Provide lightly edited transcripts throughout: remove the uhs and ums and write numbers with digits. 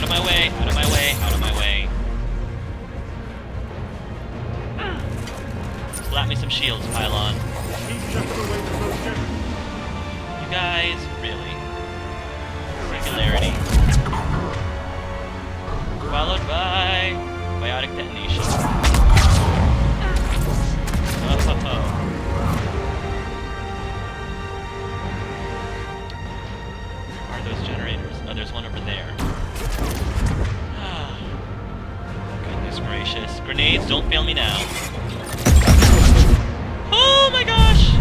of my way, out of my way, out of my way. Slap me some shields, pylon. You guys, really? Singularity. Followed by biotic detonation. Oh. Where are those generators? Oh, there's one over there. Goodness gracious. Grenades, don't fail me now. Oh my gosh!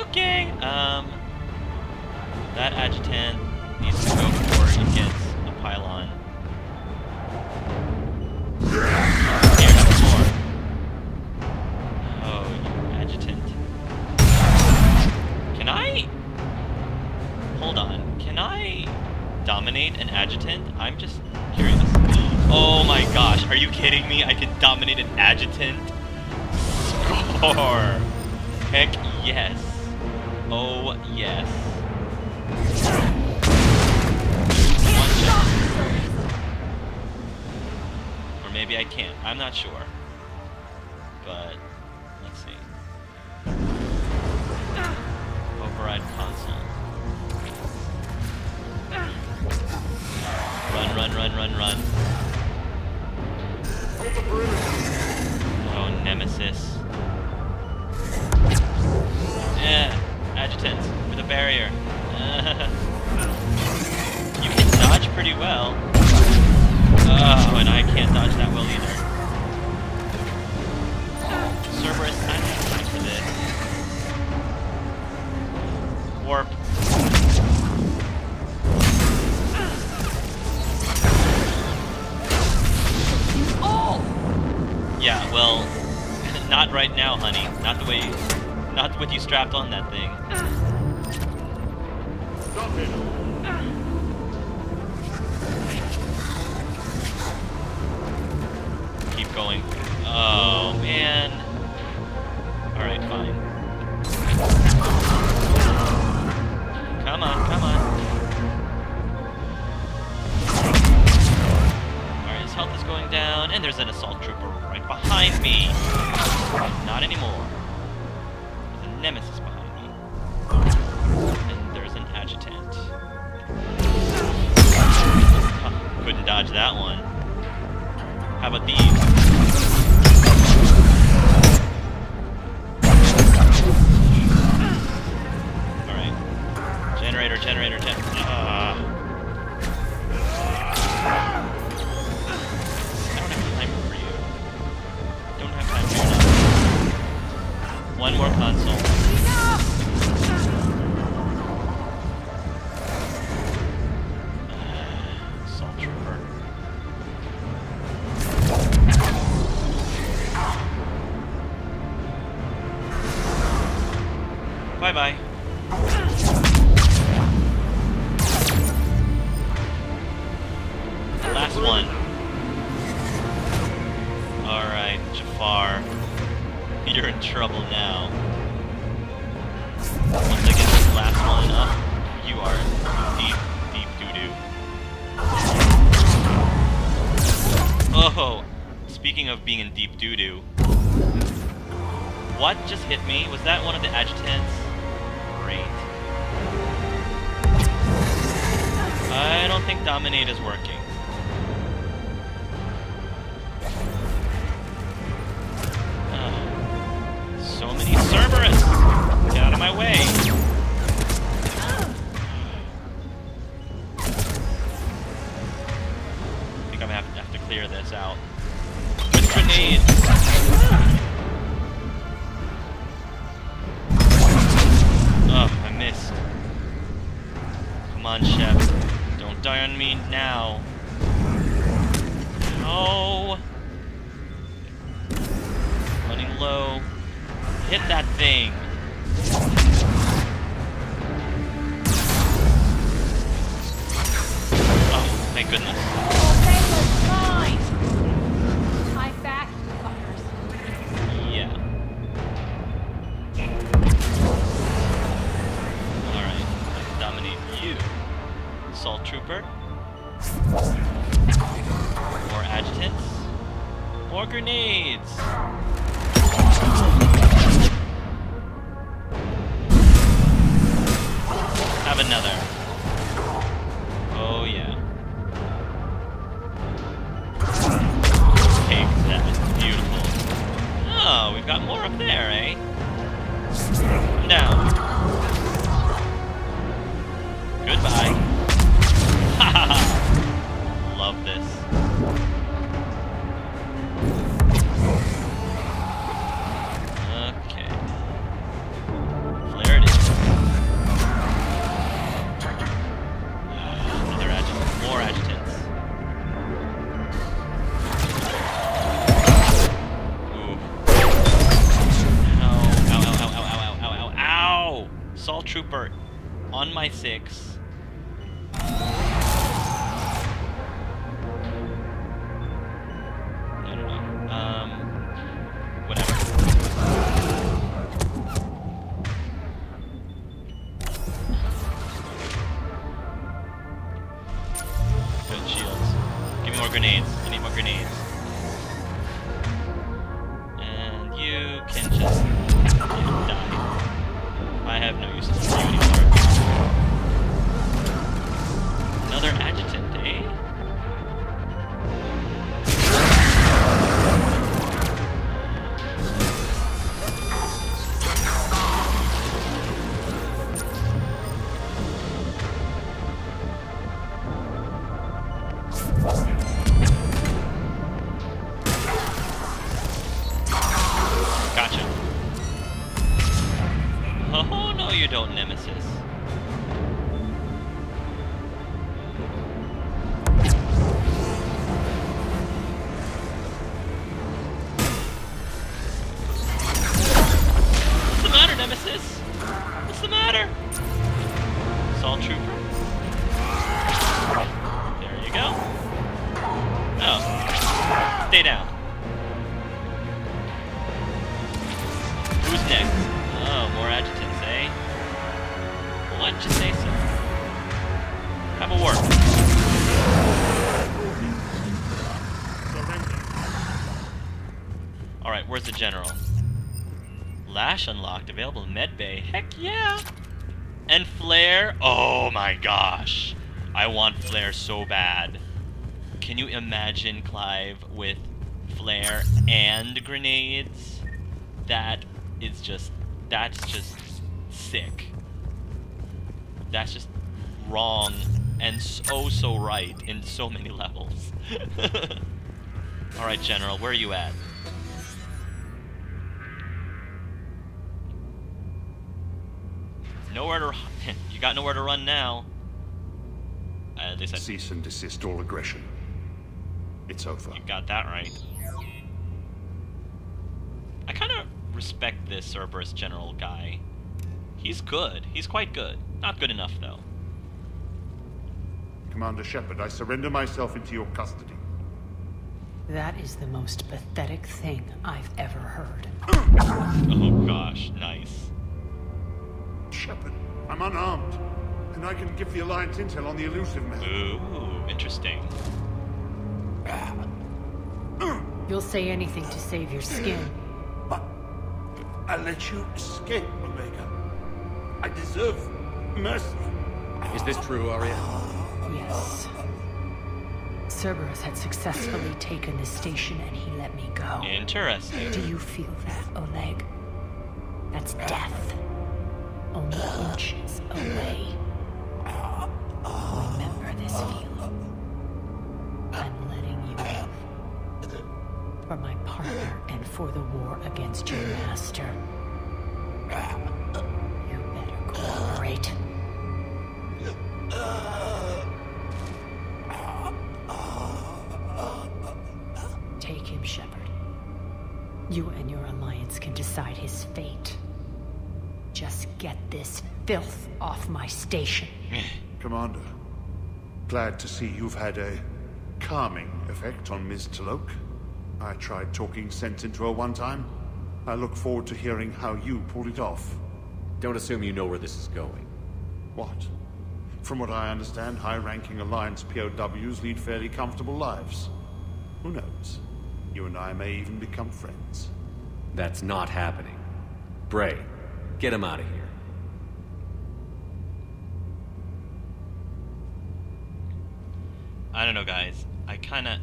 Okay, that adjutant needs to go before it gets a pylon. Here, number 4. Oh, you adjutant. Can I... Hold on. Can I dominate an adjutant? I'm just curious. Oh my gosh, are you kidding me? I can dominate an adjutant? Score! Heck yes. Oh yes. One shot. Or maybe I can't. I'm not sure. But let's see. Override console. Run. Oh, Nemesis. Yeah, adjutants with a barrier. You can dodge pretty well. Oh, and I can't dodge that well either. Cerberus, I don't have time for this. Warp. Yeah, well, not right now, honey. Not with you strapped on that thing. Stop it. Keep going. Oh, man. Alright, fine. Come on. Alright, his health is going down, and there's an assault trooper right behind me. Not anymore. There's a nemesis behind me. And there's an adjutant. Huh, couldn't dodge that one. How about these? Alright. Generator. One more console. Assault trooper. Bye-bye. Last one. Alright, Jafar. You're in trouble now. Once I get this last one up, you are deep doo-doo. Oh, speaking of being in deep doo-doo. What just hit me? Was that one of the adjutants? Great. I don't think Dominate is working. So many Cerberus! Get out of my way! I think I'm gonna have to clear this out. With grenades! Oh, I missed. Come on, Shep. Don't die on me now. No! Running low. Hit that thing! Oh, thank goodness. I'm back, fuckers. Yeah. assault trooper. More adjutants. More grenades. Have another. Oh yeah. Take that. Beautiful. Oh, we've got more up there, eh? Come down. Goodbye. Ha ha ha! Love this. Okay. Flare it is. Another adjutant. More adjutants. Ooh. Ow, ow, ow, ow, ow, ow, ow, ow, ow! Assault trooper on my 6. Whatever. Good shields. Give me more grenades. I need more grenades. And you can just die. I have no use for you anymore. Another adjutant, eh? Gotcha. Oh, no you don't, Nemesis. What's the matter, Nemesis? What's the matter? Assault trooper? There you go. Oh. Stay down. Who's next? Oh, more adjutants, eh? Why'd you say so? Have a word. Alright, where's the general? Lash unlocked, available in medbay. Heck yeah! And flare? Oh my gosh. I want flare so bad. Can you imagine Clive with flare and grenades? That's just sick. That's just wrong and so right in so many levels. Alright, General, where are you at? Nowhere to you got nowhere to run now. They said cease and desist all aggression. It's over. You got that right. I kind of respect this Cerberus general guy. He's good. He's quite good. Not good enough, though. Commander Shepard, I surrender myself into your custody. That is the most pathetic thing I've ever heard. Oh gosh, nice. Shepard, I'm unarmed, and I can give the Alliance intel on the elusive man. Ooh, interesting. You'll say anything to save your skin. But I let you escape, Omega. I deserve mercy. Is this true, Aria? Yes. Cerberus had successfully taken the station and he let me go. Interesting. Do you feel that, Oleg? That's death. Only inches away. Remember this feeling. I'm letting you live. For my partner and for the war against your master. You better cooperate. Take him, Shepard. You and your Alliance can decide his fate. Just get this filth off my station. Commander, glad to see you've had a calming effect on Ms. Talok. I tried talking sense into her one time. I look forward to hearing how you pulled it off. Don't assume you know where this is going. What? From what I understand, high-ranking Alliance POWs lead fairly comfortable lives. Who knows? You and I may even become friends. That's not happening. Bray, get him out of here. I don't know, guys. I kinda...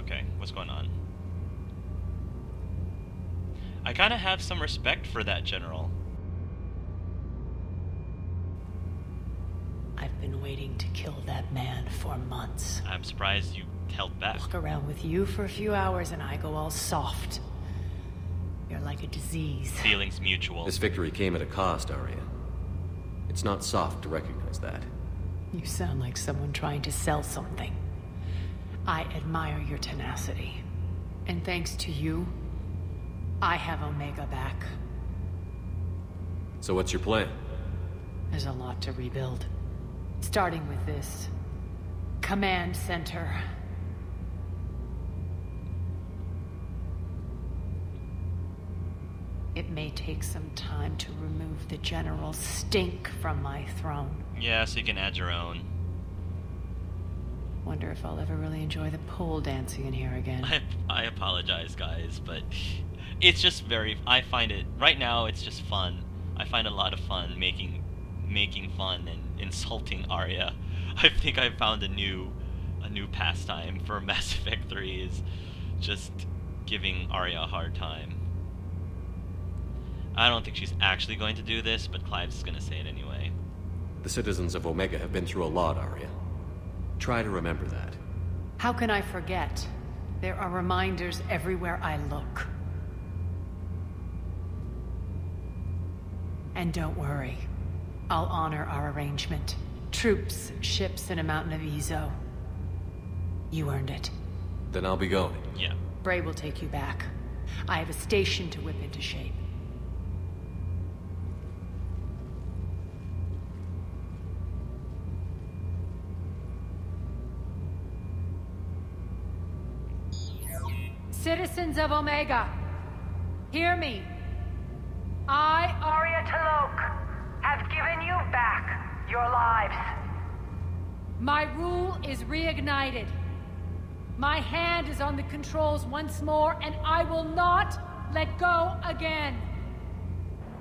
Okay, what's going on? I kinda have some respect for that general. I've been waiting to kill that man for months. I'm surprised you held back. Walk around with you for a few hours and I go all soft. You're like a disease. Feelings mutual. This victory came at a cost, Aria. It's not soft to recognize that. You sound like someone trying to sell something. I admire your tenacity. And thanks to you, I have Omega back. So what's your plan? There's a lot to rebuild. Starting with this command center. It may take some time to remove the general's stink from my throne. Yeah, so you can add your own. Wonder if I'll ever really enjoy the pole dancing in here again. I apologize, guys, but it's just very... I find it... Right now, it's just fun. I find a lot of fun making fun and insulting Aria. I think I found a new pastime for Mass Effect 3 is just giving Aria a hard time. I don't think she's actually going to do this, but Clive's is going to say it anyway. The citizens of Omega have been through a lot, Aria. Try to remember that. How can I forget? There are reminders everywhere I look. And don't worry. I'll honor our arrangement. Troops, ships, and a mountain of Ezo. You earned it. Then I'll be going. Yeah. Bray will take you back. I have a station to whip into shape. Citizens of Omega, hear me. I, Aria T'Loak, have given you back your lives. My rule is reignited. My hand is on the controls once more, and I will not let go again.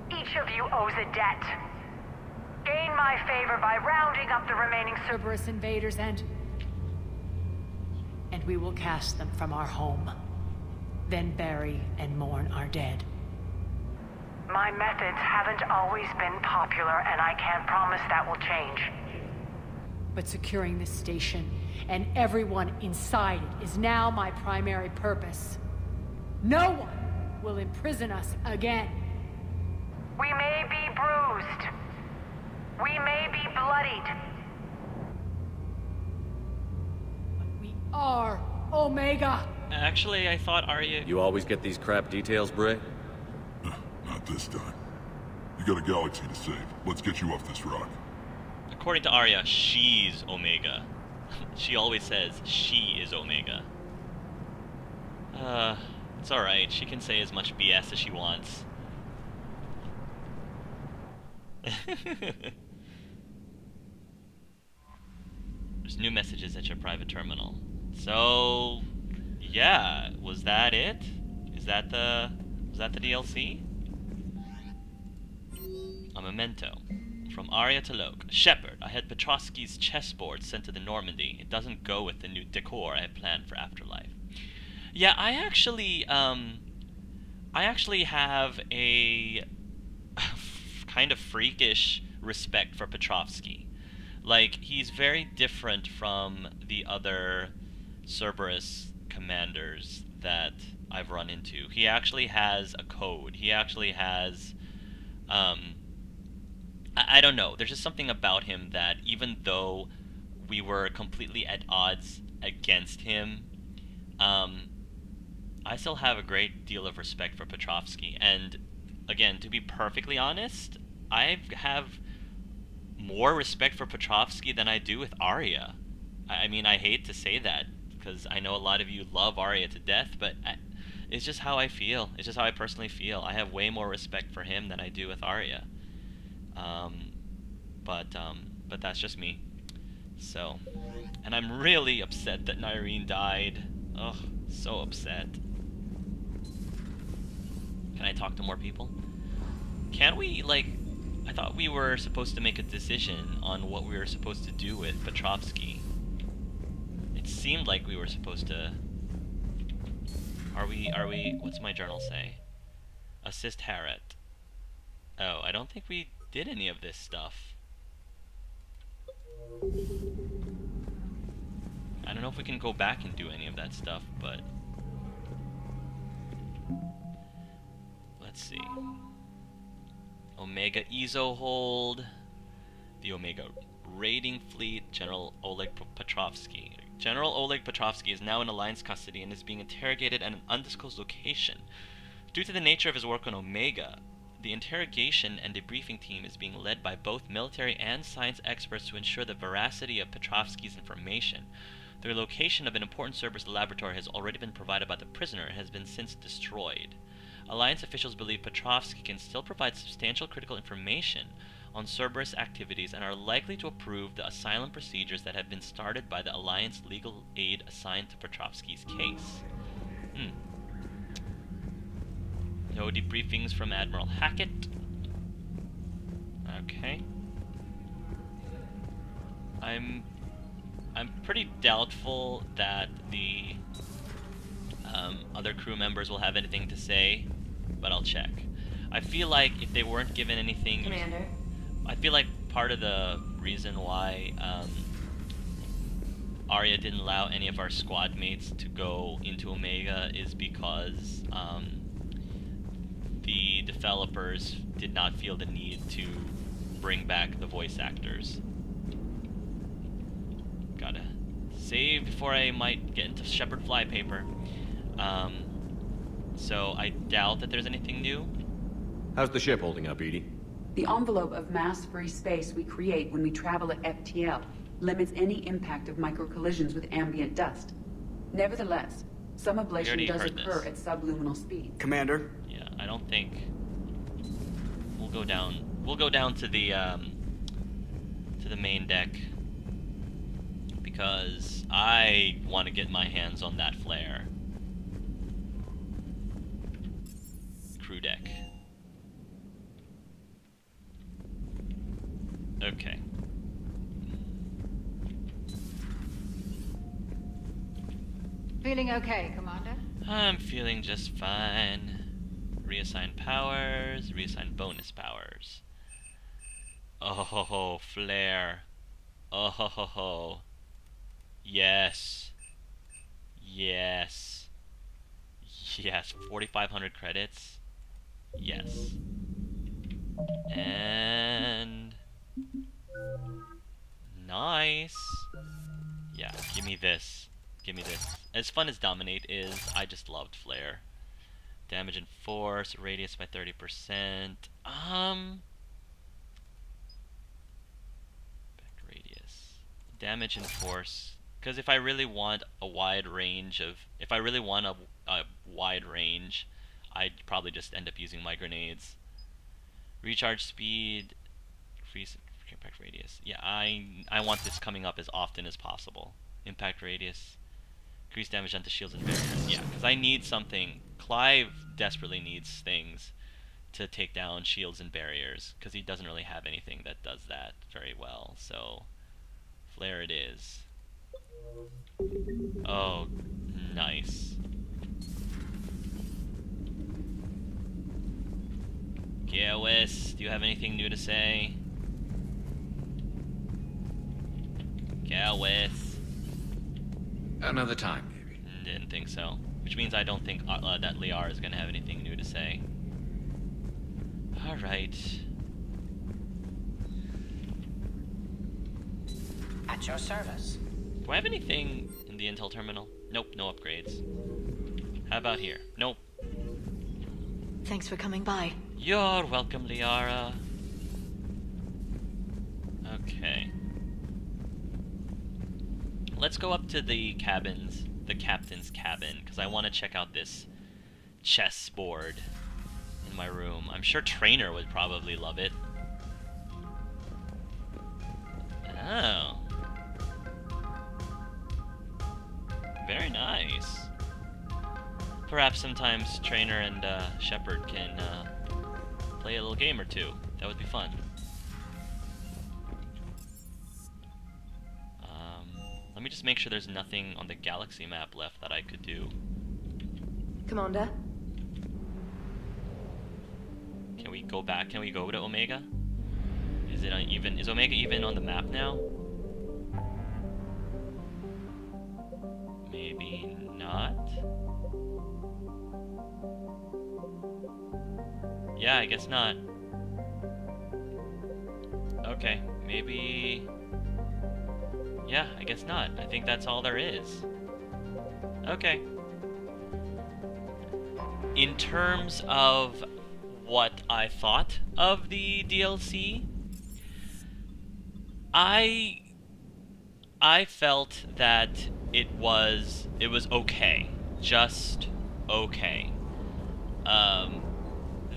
Each of you owes a debt. Gain my favor by rounding up the remaining Cerberus invaders and we will cast them from our home. Then bury and mourn our dead. My methods haven't always been popular, and I can't promise that will change. But securing this station and everyone inside it is now my primary purpose. No one will imprison us again. We may be bruised. We may be bloodied. But we are Omega. Actually, I thought Aria... You always get these crap details, Bray? Not this time. You got a galaxy to save. Let's get you off this rock. According to Aria, she's Omega. She always says she is Omega. It's alright. She can say as much BS as she wants. There's new messages at your private terminal. So, yeah, was that it? Was that the DLC? A memento. From Aria T'Loak. Shepard, I had Petrovsky's chessboard sent to the Normandy. It doesn't go with the new decor I had planned for Afterlife. Yeah, I actually have a kind of freakish respect for Petrovsky. Like, he's very different from the other Cerberus commanders that I've run into. He actually has a code. He actually has, I don't know. There's just something about him that even though we were completely at odds against him, I still have a great deal of respect for Petrovsky. And again, to be perfectly honest, I have more respect for Petrovsky than I do with Aria. I mean, I hate to say that, because I know a lot of you love Aria to death, but it's just how I feel. It's just how I personally feel. I have way more respect for him than I do with Aria. but that's just me. So, and I'm really upset that Nyreen died. Ugh, so upset. Can I talk to more people? Can we, like, I thought we were supposed to make a decision on what we were supposed to do with Petrovsky. It seemed like we were supposed to... Are we, what's my journal say? Assist Harriet. Oh, I don't think we did any of this stuff. I don't know if we can go back and do any of that stuff, but... Let's see. Omega Ezo hold. The Omega raiding fleet. General Oleg Petrovsky. General Oleg Petrovsky is now in Alliance custody and is being interrogated at an undisclosed location. Due to the nature of his work on Omega, the interrogation and debriefing team is being led by both military and science experts to ensure the veracity of Petrovsky's information. The location of an important Cerberus laboratory has already been provided by the prisoner and has been since destroyed. Alliance officials believe Petrovsky can still provide substantial critical information on Cerberus activities and are likely to approve the asylum procedures that have been started by the Alliance legal aid assigned to Petrovsky's case. No debriefings from Admiral Hackett. Okay. I'm pretty doubtful that the other crew members will have anything to say, but I'll check. I feel like if they weren't given anything... Commander? I feel like part of the reason why Aria didn't allow any of our squad mates to go into Omega is because the developers did not feel the need to bring back the voice actors. Gotta save before I might get into Shepard flypaper. So I doubt that there's anything new. How's the ship holding up, Edie? The envelope of mass-free space we create when we travel at FTL limits any impact of micro-collisions with ambient dust. Nevertheless, some ablation does occur at subluminal speeds. Commander? Yeah, I don't think... We'll go down to the main deck. Because I want to get my hands on that flare. Crew deck. Okay. Feeling okay, Commander? I'm feeling just fine. Reassign powers, reassign bonus powers. Oh ho ho, flare. Oh ho ho ho. Yes. Yes. Yes, 4,500 credits. Yes. And... Nice. Yeah, give me this. Give me this. As fun as Dominate is, I just loved Flare. Damage and force, radius by 30%. Back radius. Damage and force. Because if I really want a wide range of... If I really want a wide range, I'd probably just end up using my grenades. Recharge speed, increase impact radius. Yeah, I want this coming up as often as possible. Impact radius, increase damage onto shields and barriers. Yeah, because I need something. Clive desperately needs things to take down shields and barriers, because he doesn't really have anything that does that very well. So, flare it is. Oh, nice. Gawis, do you have anything new to say? Gawis. Another time, maybe. Didn't think so. Which means I don't think that Liara is going to have anything new to say. Alright. At your service. Do I have anything in the intel terminal? Nope, no upgrades. How about here? Nope. Thanks for coming by. You're welcome, Liara. Okay. Let's go up to the cabins, the captain's cabin, because I want to check out this chessboard in my room. I'm sure Trainer would probably love it. Oh. Very nice. Perhaps sometimes Trainer and Shepard can play a little game or two. That would be fun. Let me just make sure there's nothing on the galaxy map left that I could do. Commander? Can we go back? Can we go to Omega? Is it even? Is Omega even on the map now? Maybe not. Yeah, I guess not. Okay, maybe... Yeah, I guess not. I think that's all there is. Okay. In terms of what I thought of the DLC, I felt that it was okay. Just okay.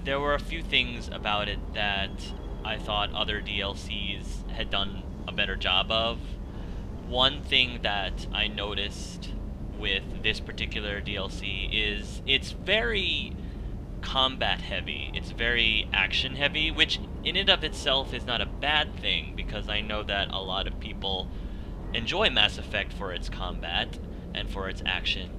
There were a few things about it that I thought other DLCs had done a better job of. One thing that I noticed with this particular DLC is it's very combat heavy. It's very action heavy, which in and of itself is not a bad thing, because I know that a lot of people enjoy Mass Effect for its combat and for its action.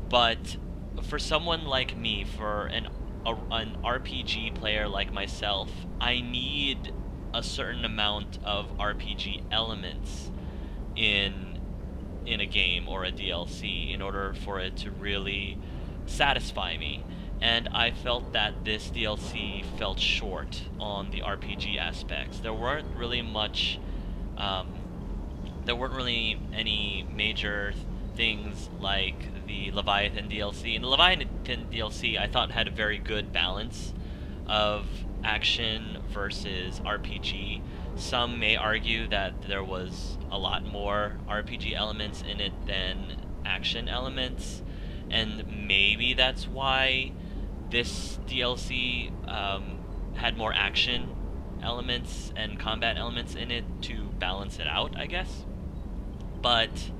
But for someone like me, for an RPG player like myself, I need a certain amount of RPG elements in a game or a DLC in order for it to really satisfy me. And I felt that this DLC felt short on the RPG aspects. There weren't really any major things like the Leviathan DLC. And the Leviathan DLC I thought had a very good balance of action versus RPG. Some may argue that there was a lot more RPG elements in it than action elements, and maybe that's why this DLC had more action elements and combat elements in it to balance it out, I guess. But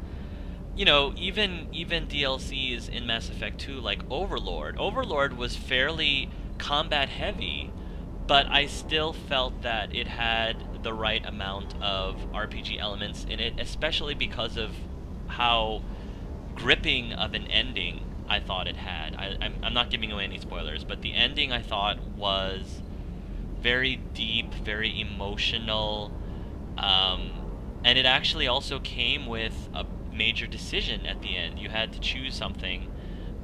you know, even DLCs in Mass Effect 2 like Overlord was fairly combat heavy, but I still felt that it had the right amount of RPG elements in it, especially because of how gripping of an ending I thought it had. I'm not giving away any spoilers, but the ending I thought was very deep, very emotional, and it actually also came with a major decision at the end. You had to choose something,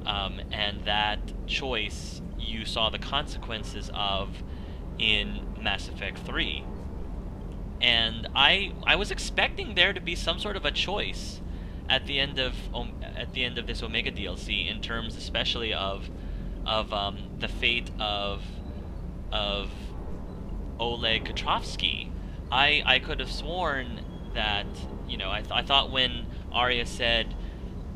and that choice you saw the consequences of in Mass Effect 3. And I was expecting there to be some sort of a choice at the end of this Omega DLC, in terms especially of the fate of Oleg Petrovsky. I could have sworn that, you know, I thought when Aria said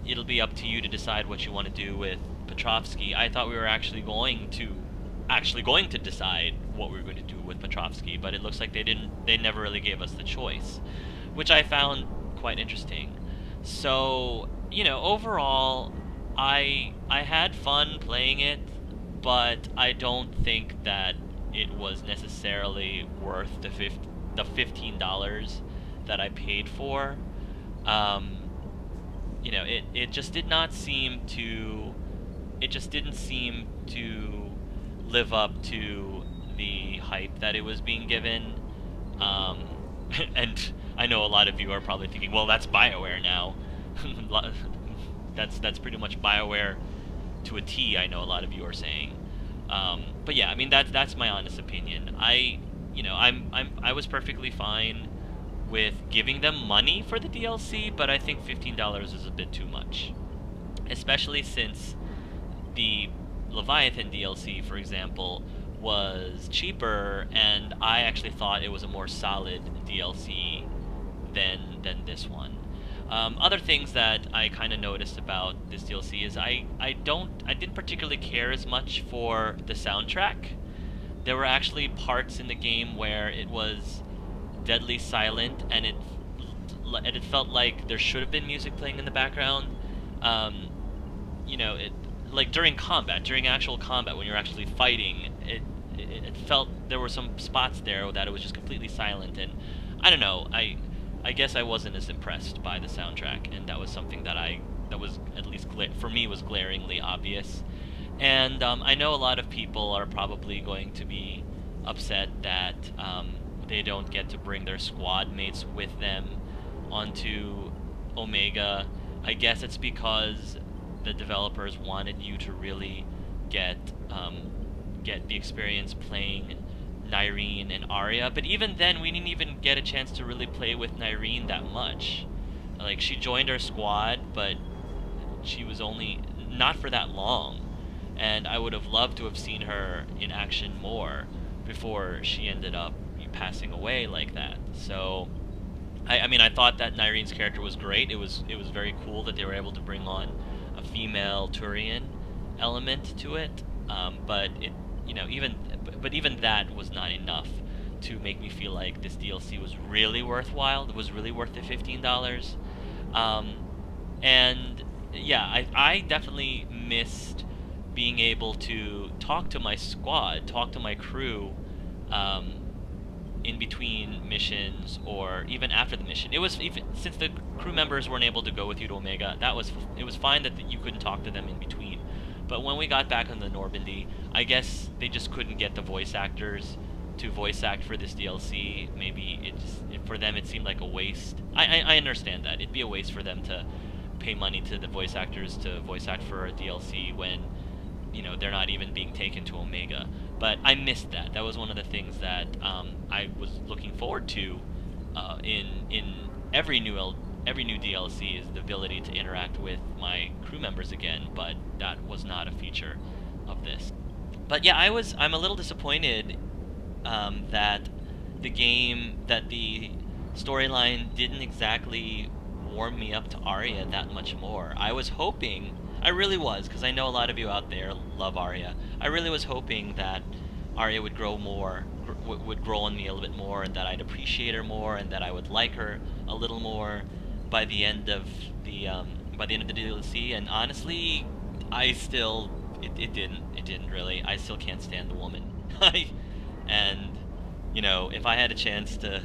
it'll be up to you to decide what you want to do with Petrovsky, I thought we were actually going to decide what we were going to do with Petrovsky, but it looks like they never really gave us the choice, which I found quite interesting. So, you know, overall, I had fun playing it, but I don't think that it was necessarily worth the $15 that I paid for. You know, it just did not seem to... It just didn't seem to live up to the hype that it was being given. And I know a lot of you are probably thinking, well, that's BioWare now. That's pretty much BioWare to a T, I know a lot of you are saying. But yeah, I mean, that's my honest opinion. I was perfectly fine with giving them money for the DLC, but I think $15 is a bit too much. Especially since the Leviathan DLC, for example, was cheaper, and I actually thought it was a more solid DLC than this one. Other things that I kind of noticed about this DLC is I didn't particularly care as much for the soundtrack. There were actually parts in the game where it was deadly silent, and it it felt like there should have been music playing in the background. You know, like during combat, during actual combat, when you're actually fighting, it felt there were some spots there that it was just completely silent, and I don't know, I guess I wasn't as impressed by the soundtrack, and that was something that was at least for me was glaringly obvious. And I know a lot of people are probably going to be upset that they don't get to bring their squad mates with them onto Omega. I guess it's because the developers wanted you to really get the experience playing Nyreen and Aria, but even then we didn't even get a chance to really play with Nyreen that much. Like, she joined our squad, but she was only not for that long, and I would have loved to have seen her in action more before she ended up passing away like that. So I mean, I thought that Nyreen's character was great. It was very cool that they were able to bring on a female Turian element to it, but it, you know, even that was not enough to make me feel like this DLC was really worthwhile. It was really worth the $15. And yeah, I definitely missed being able to talk to my squad, talk to my crew, in between missions or even after the mission. It was, even since the crew members weren't able to go with you to Omega, it was fine that you couldn't talk to them in between. But when we got back on the Normandy, I guess they just couldn't get the voice actors to voice act for this DLC. Maybe for them it seemed like a waste. I understand that it'd be a waste for them to pay money to the voice actors to voice act for a DLC when, you know, they're not even being taken to Omega. But I missed that. That was one of the things that I was looking forward to in every new DLC, is the ability to interact with my crew members again. But that was not a feature of this. But yeah, I'm a little disappointed that the storyline didn't exactly warm me up to Aria that much more. I was hoping, I really was, because I know a lot of you out there love Aria. I really was hoping that Aria would grow more, would grow on me a little bit more, and that I'd appreciate her more, and that I would like her a little more by the end of the DLC. And honestly, it didn't really. I still can't stand the woman. And you know, if I had a chance to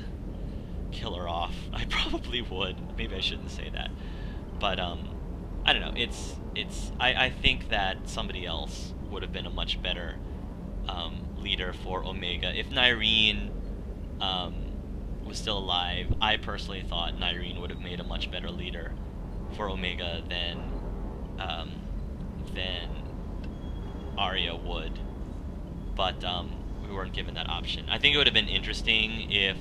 kill her off, I probably would. Maybe I shouldn't say that, but I don't know. I think that somebody else would have been a much better leader for Omega. If Nyreen was still alive, I personally thought Nyreen would have made a much better leader for Omega than Aria would. But we weren't given that option. I think it would have been interesting if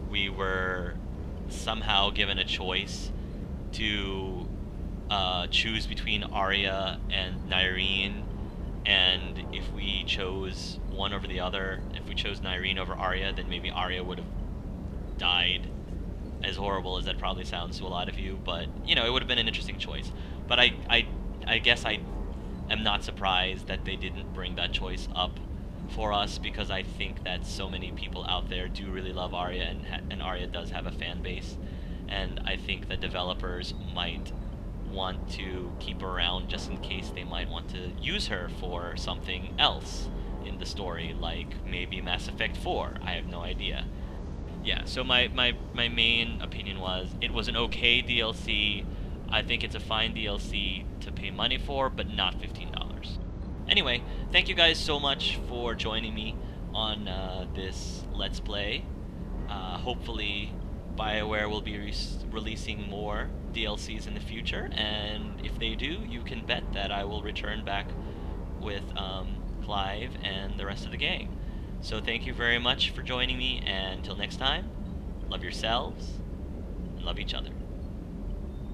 we were somehow given a choice to choose between Aria and Nyreen, and if we chose one over the other, if we chose Nyreen over Aria, then maybe Aria would have died. As horrible as that probably sounds to a lot of you, but you know, it would have been an interesting choice. But I guess I am not surprised that they didn't bring that choice up for us, because I think that so many people out there do really love Aria, and Aria does have a fan base, and I think the developers might want to keep her around just in case they might want to use her for something else in the story, like maybe Mass Effect 4. I have no idea. Yeah, so my main opinion was it was an okay DLC. I think it's a fine DLC to pay money for, but not $15. Anyway, thank you guys so much for joining me on this Let's Play. Hopefully BioWare will be releasing more DLCs in the future, and if they do, you can bet that I will return back with Clive and the rest of the gang. So thank you very much for joining me, and until next time, love yourselves and love each other.